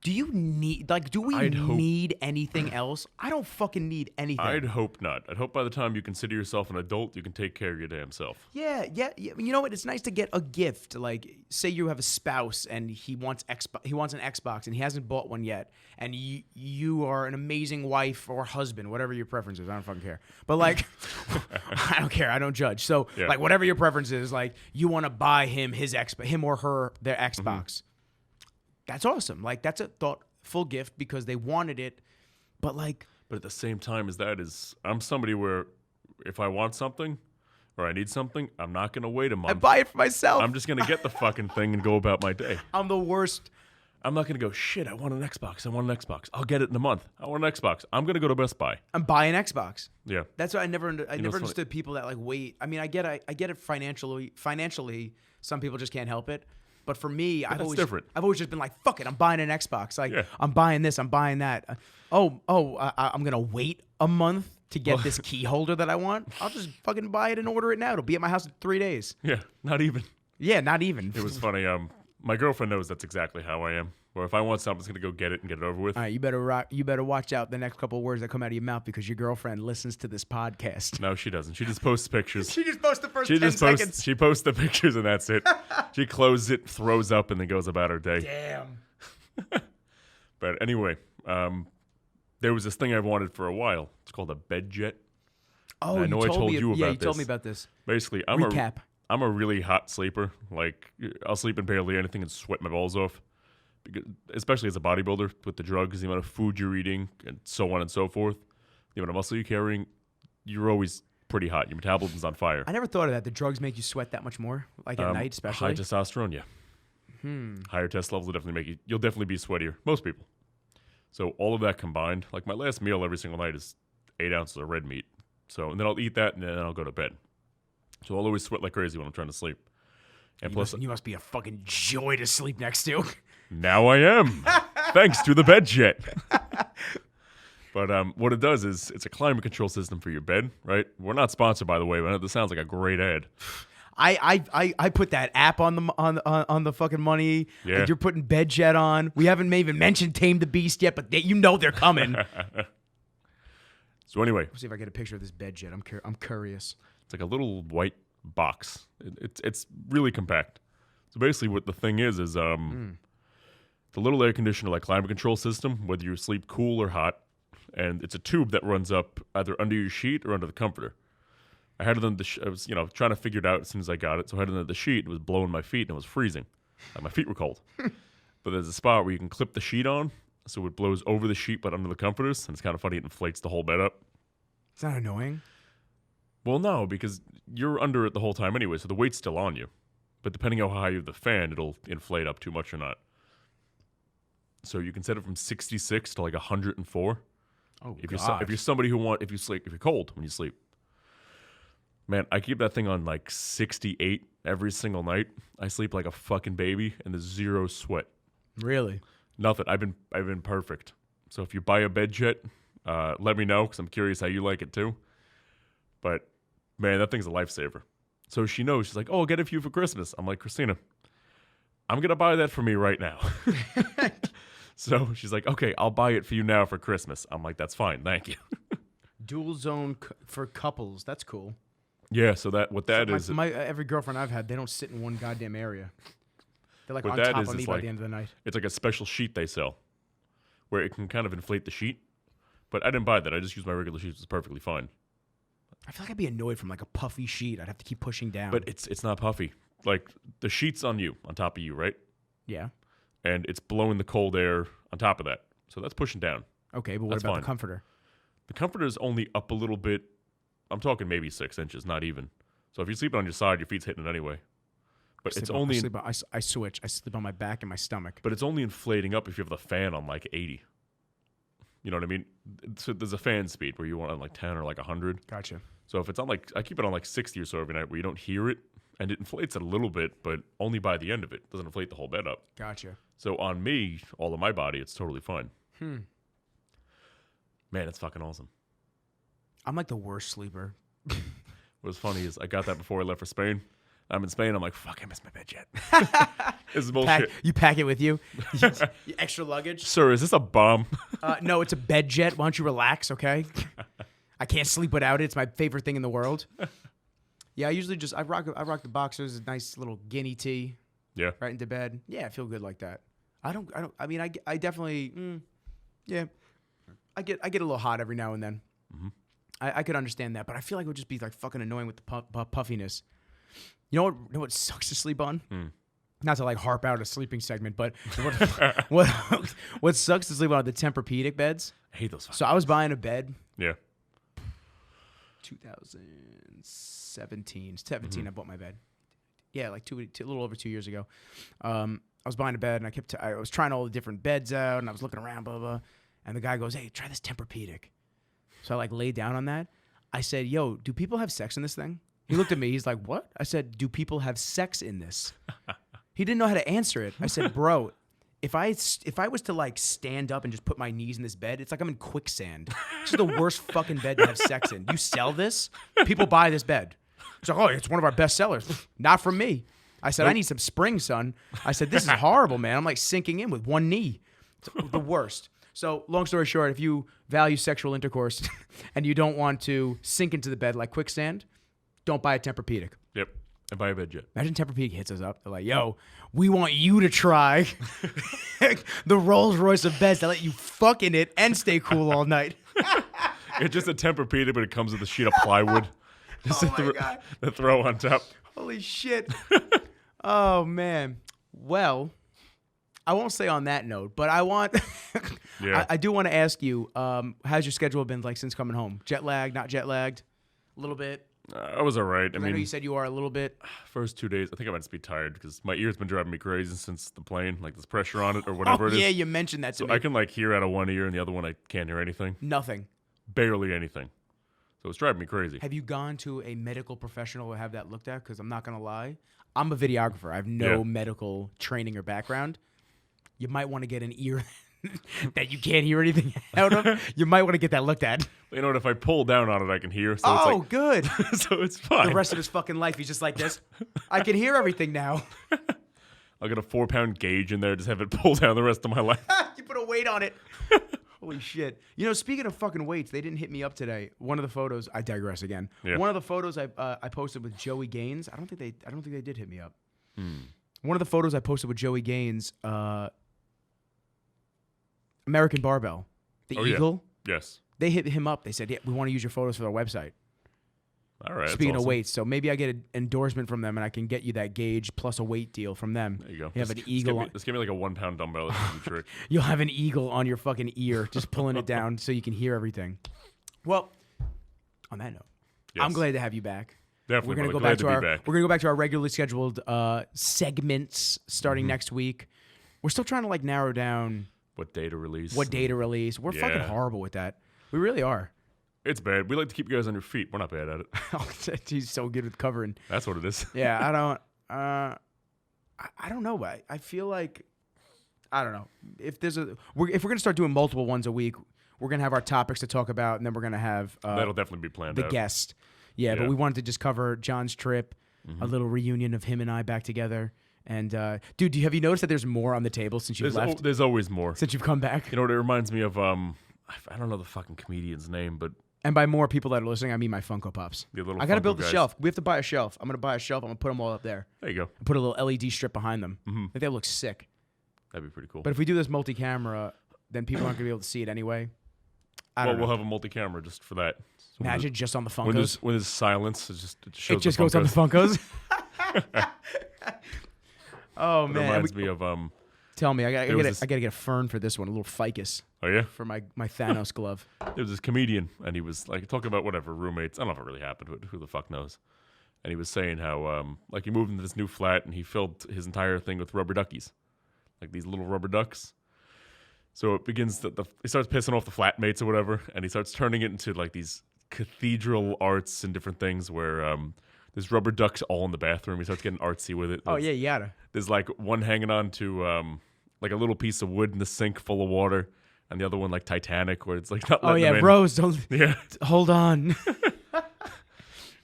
Do you need, do we need anything else? I don't fucking need anything. I'd hope not. I'd hope by the time you consider yourself an adult, you can take care of your damn self. Yeah. You know what? It's nice to get a gift. Like, say you have a spouse and he wants an Xbox and he hasn't bought one yet, and you are an amazing wife or husband, whatever your preference is. I don't fucking care. But like, I don't care. I don't judge. So like, whatever your preference is, like, you want to buy him him or her their Xbox. That's awesome. Like, that's a thoughtful gift because they wanted it, but at the same time I'm somebody where if I want something or I need something, I'm not going to wait a month. I buy it for myself. I'm just going to get the fucking thing and go about my day. I'm the worst. I'm not going to go, shit, I want an Xbox. I'll get it in a month. I want an Xbox. I'm going to go to Best Buy. I'm buying Xbox. Yeah. That's what I never understood people that like wait. I mean, I get it financially. Financially, some people just can't help it. But for me, I've always just been like, fuck it, I'm buying an Xbox. Like, I'm buying this, I'm buying that. I'm going to wait a month to get this key holder that I want. I'll just fucking buy it and order it now. It'll be at my house in 3 days. Yeah, not even. Yeah, not even. It was funny. My girlfriend knows that's exactly how I am. Where if I want something, I'm just going to go get it and get it over with. All right, you better watch out the next couple of words that come out of your mouth because your girlfriend listens to this podcast. No, she doesn't. She just posts pictures. She just posts the first 10 seconds. She posts the pictures and that's it. She closes it, throws up, and then goes about her day. Damn. But anyway, there was this thing I've wanted for a while. It's called a Bedjet. Oh, and I know I told you about this. Yeah, you told me about this. Basically, I'm a really hot sleeper. Like, I'll sleep in barely anything and sweat my balls off. because, especially as a bodybuilder with the drugs, the amount of food you're eating, and so on and so forth, the amount of muscle you're carrying, you're always pretty hot. Your metabolism's on fire. I never thought of that. The drugs make you sweat that much more, like at night, especially. High testosterone, yeah. Higher test levels will definitely you'll definitely be sweatier. Most people. So all of that combined, like my last meal every single night is 8 ounces of red meat. So and then I'll eat that and then I'll go to bed. So I'll always sweat like crazy when I'm trying to sleep. And You must be a fucking joy to sleep next to. Now I am, thanks to the Bedjet. But what it does is it's a climate control system for your bed, right? We're not sponsored, by the way, but this sounds like a great ad. I put that app on the fucking money. Yeah. You're putting Bedjet on. We haven't even mentioned Tame the Beast yet, but they're coming. So anyway, Let's see if I get a picture of this Bedjet. I'm curious. it's like a little white box. It's really compact. So basically, what the thing is the little air conditioner, like climate control system, whether you sleep cool or hot, and it's a tube that runs up either under your sheet or under the comforter. I had it on I was trying to figure it out as soon as I got it, so I had it under the sheet. It was blowing my feet and it was freezing. My feet were cold. But there's a spot where you can clip the sheet on, so it blows over the sheet but under the comforters, and it's kind of funny. It inflates the whole bed up. Is that annoying? Well, no, because you're under it the whole time anyway, so the weight's still on you. But depending on how high you have the fan, it'll inflate up too much or not. So you can set it from 66 to like 104. Oh, if God. you're somebody if you're cold when you sleep. Man, I keep that thing on like 68 every single night. I sleep like a fucking baby, and there's zero sweat. Really? Nothing. I've been perfect. So if you buy a Bedjet, let me know because I'm curious how you like it too. But man, that thing's a lifesaver. So she knows. She's like, "Oh, I'll get it for you for Christmas." I'm like, "Christina, I'm gonna buy that for me right now." So she's like, "Okay, I'll buy it for you now for Christmas." I'm like, "That's fine, thank you." Dual zone for couples. That's cool. Yeah. So every girlfriend I've had, they don't sit in one goddamn area. They're like what on that top is of me is by like, the end of the night. it's like a special sheet they sell, where it can kind of inflate the sheet. But I didn't buy that. I just used my regular sheet. It's perfectly fine. I feel like I'd be annoyed from like a puffy sheet. I'd have to keep pushing down. But it's not puffy. Like the sheet's on top of you, right? Yeah. And it's blowing the cold air on top of that. So that's pushing down. Okay, but what That's about fine. the comforter? The comforter is only up a little bit. I'm talking maybe 6 inches, not even. So if you're sleeping on your side, your feet's hitting it anyway. But I switch. I sleep on my back and my stomach. But it's only inflating up if you have the fan on like 80. You know what I mean? So there's a fan speed where you want on like 10 or like 100. Gotcha. So if it's on like, I keep it on like 60 or so every night where you don't hear it, and it inflates it a little bit, but only by the end of it. It doesn't inflate the whole bed up. Gotcha. So on me, all of my body, it's totally fine. Man, it's fucking awesome. I'm like the worst sleeper. What's funny is I got that before I left for Spain. I'm in Spain. I'm like, fuck, I miss my Bedjet. This is bullshit. You pack it with you? Extra luggage? Sir, is this a bomb? No, it's a Bedjet. Why don't you relax, okay? I can't sleep without it. It's my favorite thing in the world. Yeah, I usually I rock the boxers, a nice little guinea tee. Yeah. Right into bed. Yeah, I feel good like that. I mean, I definitely, yeah. I get a little hot every now and then. Mm-hmm. I could understand that, but I feel like it would just be like fucking annoying with the puffiness. You know what sucks to sleep on? Not to like harp out a sleeping segment, but what sucks to sleep on are the Tempur-Pedic beds. I hate those. So I was buying a bed. Yeah. 2017. I bought my bed. Yeah, like a little over 2 years ago. I was buying a bed, and I was trying all the different beds out, and I was looking around, blah, blah, blah. And the guy goes, "Hey, try this Tempur-Pedic." So I like laid down on that. I said, "Yo, do people have sex in this thing?" He looked at me. He's like, "What?" I said, "Do people have sex in this?" He didn't know how to answer it. I said, "Bro, if I was to like stand up and just put my knees in this bed, it's like I'm in quicksand. This is the worst fucking bed to have sex in. You sell this? People buy this bed." He's like, "Oh, it's one of our best sellers." Not from me. I said, "I need some spring, son." I said, "This is horrible, man. I'm like sinking in with one knee." It's the worst. So, long story short, if you value sexual intercourse and you don't want to sink into the bed like quicksand, don't buy a Tempur-Pedic. Yep. And buy a Bedjet. Imagine Tempur-Pedic hits us up. They're like, "Yo, we want you to try the Rolls Royce of beds that let you fuck in it and stay cool all night." It's just a Tempur-Pedic, but it comes with a sheet of plywood. Just God. to throw on top. Holy shit. Oh, man. Well, I won't say on that note, but I want. Yeah. I do want to ask you, how's your schedule been like since coming home? Jet lagged, not jet lagged? A little bit. I was all right. I know you mean, said you are a little bit. first 2 days, I think I might just be tired because my ear's been driving me crazy since the plane, like there's pressure on it or whatever it is. Yeah, you mentioned that to So me. I can like hear out of one ear and the other one I can't hear anything. Nothing. Barely anything. So it's driving me crazy. Have you gone to a medical professional to have that looked at? Because I'm not going to lie. I'm a videographer. I have no medical training or background. You might want to get an ear that you can't hear anything out of. You might want to get that looked at. You know what? If I pull down on it, I can hear. So Oh, it's like, good. so it's fine. The rest of his fucking life, he's just like this. I can hear everything now. I'll get a 4-pound gauge in there, just have it pull down the rest of my life. You put a weight on it. Holy shit. You know, speaking of fucking weights, they didn't hit me up today. One of the photos, I digress again. Yeah. One of the photos I posted with Joey Gaines, I don't think they did hit me up. One of the photos I posted with Joey Gaines, American Barbell, the Eagle. Yeah. Yes. They hit him up. They said, "Yeah, we want to use your photos for our website." All right. Speaking that's of awesome. weights, so maybe I get an endorsement from them and I can get you that gauge plus a weight deal from them. There you go. You have an eagle. Just give me like a 1-pound dumbbell. That's the trick. You'll have an eagle on your fucking ear, just pulling it down so you can hear everything. Well, on that note, Yes. I'm glad to have you back. Definitely. We're gonna brother. go back Glad to our be back. we're gonna go back to our regularly scheduled segments starting next week. We're still trying to like narrow down What day to release? what day to release. We're fucking Yeah. horrible with that. We really are. It's bad. We like to keep you guys on your feet. We're not bad at it. He's so good with covering. That's what it is. Yeah, I don't. I don't know. I feel like I don't know if there's if we're gonna start doing multiple ones a week, we're gonna have our topics to talk about, and then we're gonna have That'll definitely be planned the out. guest. Yeah, but Yeah. we wanted to just cover John's trip, a little reunion of him and I back together. And dude, have you noticed that there's more on the table since you've left? There's always more. Since you've come back. You know what? It reminds me of I don't know the fucking comedian's name, but And by more people that are listening, I mean my Funko Pops. the little. I gotta Funko build the guys. shelf. We have to buy a shelf. I'm gonna buy a shelf. I'm gonna put them all up there. There you go. And put a little LED strip behind them. Mm-hmm. I think that looks sick. That'd be pretty cool. But if we do this multi-camera, then people aren't gonna be able to see it anyway. I don't know. We'll have a multi-camera just for that. So Imagine just on the when Funkos. when there's silence, it shows. It just the goes on the Funkos. Funkos. Oh It man! reminds me of Tell me, I There was gotta get a fern for this one, a little ficus Oh yeah, for my Thanos glove. there was this comedian, and he was like talking about whatever roommates. I don't know if it really happened, but who the fuck knows? And he was saying how like he moved into this new flat, and he filled his entire thing with rubber duckies, like these little rubber ducks. So it begins that he starts pissing off the flatmates or whatever, and he starts turning it into like these cathedral arts and different things where there's rubber ducks all in the bathroom. He starts getting artsy with it. Oh yeah, you gotta. There's like one hanging on to like a little piece of wood in the sink full of water, and the other one like Titanic, where it's like not Oh letting yeah, them in. Rose, don't Yeah, hold on.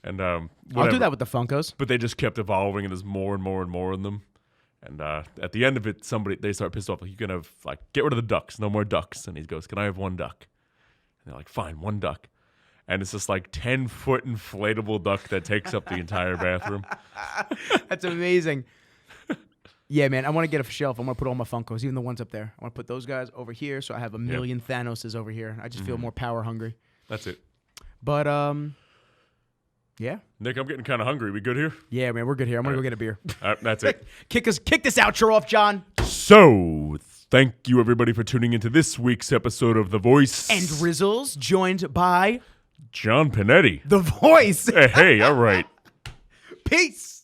and I'll whatever. do that with the Funkos. But they just kept evolving, and there's more and more and more of them. And at the end of it, they start pissed off. Like, you can have get rid of the ducks, no more ducks. And he goes, "Can I have one duck?" And they're like, "Fine, one duck." And it's this like 10-foot inflatable duck that takes up the entire bathroom. That's amazing. Yeah, man, I want to get a shelf. I'm gonna put all my Funkos, even the ones up there. I want to put those guys over here, so I have a million Thanoses over here. I just feel more power hungry. That's it. But yeah, Nick, I'm getting kind of hungry. We good here? yeah, man, we're good here. I'm gonna go get a beer. That's it. Kick this outro off, John. So, thank you everybody for tuning into this week's episode of The Voice And Rizzles, joined by John Panetti. The Voice. Hey, all right. Peace.